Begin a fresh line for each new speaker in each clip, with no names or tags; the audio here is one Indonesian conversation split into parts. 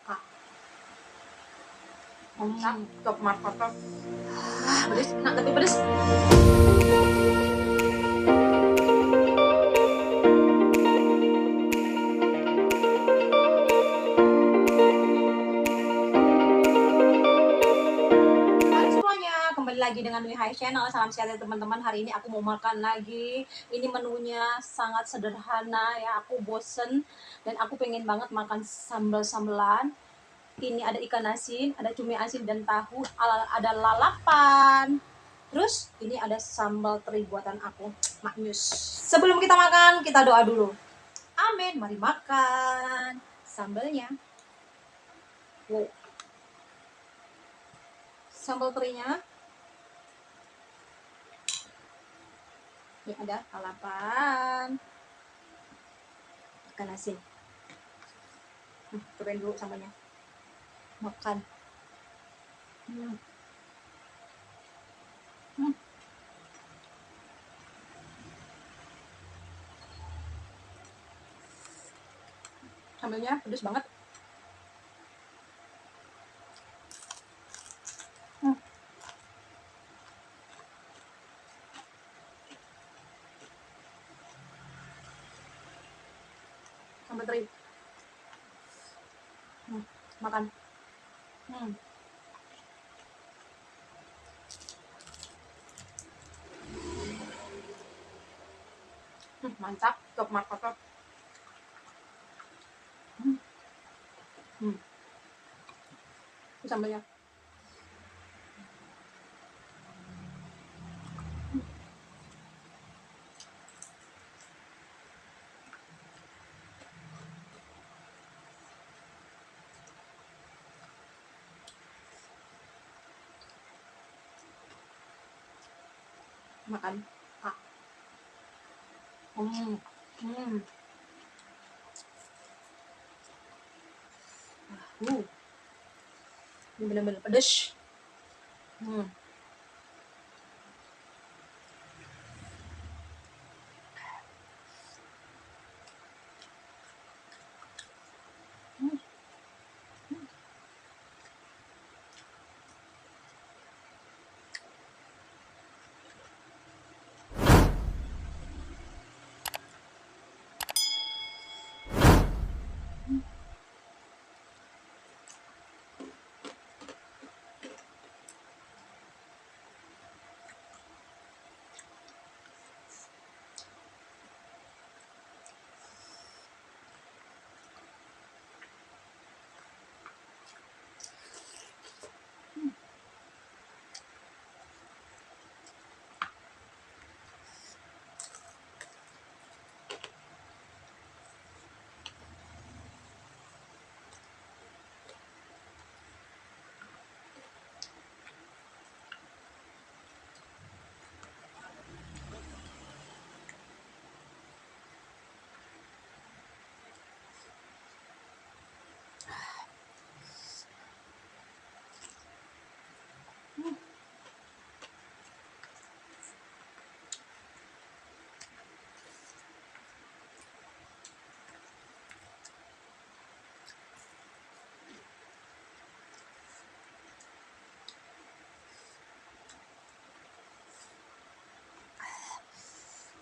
Kak. Cok martabak. Pedes, enak tapi pedes. Kembali lagi dengan Nui Hai Channel. Salam sehat ya teman-teman. Hari ini aku mau makan lagi. Ini menunya sangat sederhana ya. Aku bosen dan aku pengen banget makan sambal-sambelan. Ini ada ikan asin, ada cumi asin dan tahu, ada lalapan. Terus ini ada sambal teri buatan aku, maknyus. Sebelum kita makan, kita doa dulu. Amin. Mari makan sambalnya. Wow. Sambal terinya. Ini ada lalapan, ikan asin. Cobain dulu sambalnya. Makan. Sambalnya pedes banget. Sambal teri. Makan. Mantap, top martabak. Sambalnya. Makan. Ini benar-benar pedas.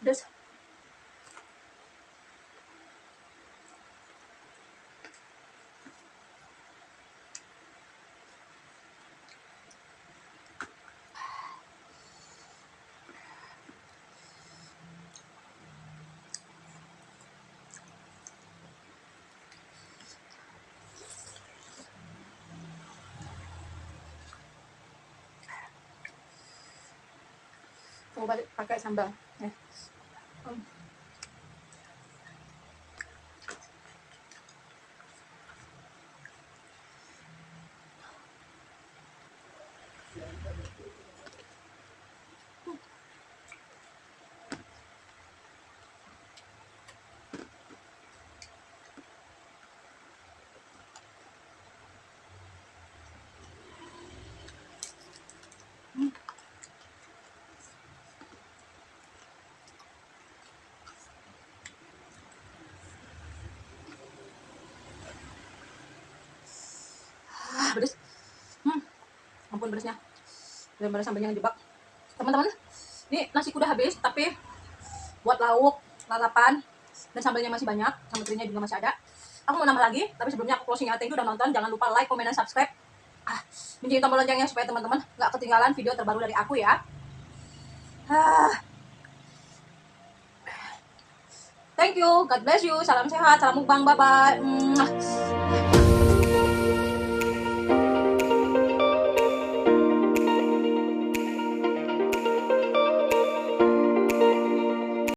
Pedas. Coba pakai sambal. pedasnya. Benar-benar sambalnya ngejebak. Teman-teman, ini nasiku udah habis, tapi buat lauk, lalapan, dan sambalnya masih banyak, sambal terinya juga masih ada. Aku mau nambah lagi, tapi sebelumnya aku closing ya. Thank you udah nonton. Jangan lupa like, comment, dan subscribe. Bunyiin tombol loncengnya supaya teman-teman nggak ketinggalan video terbaru dari aku ya. Thank you, God bless you, salam sehat, salam mukbang, bye-bye.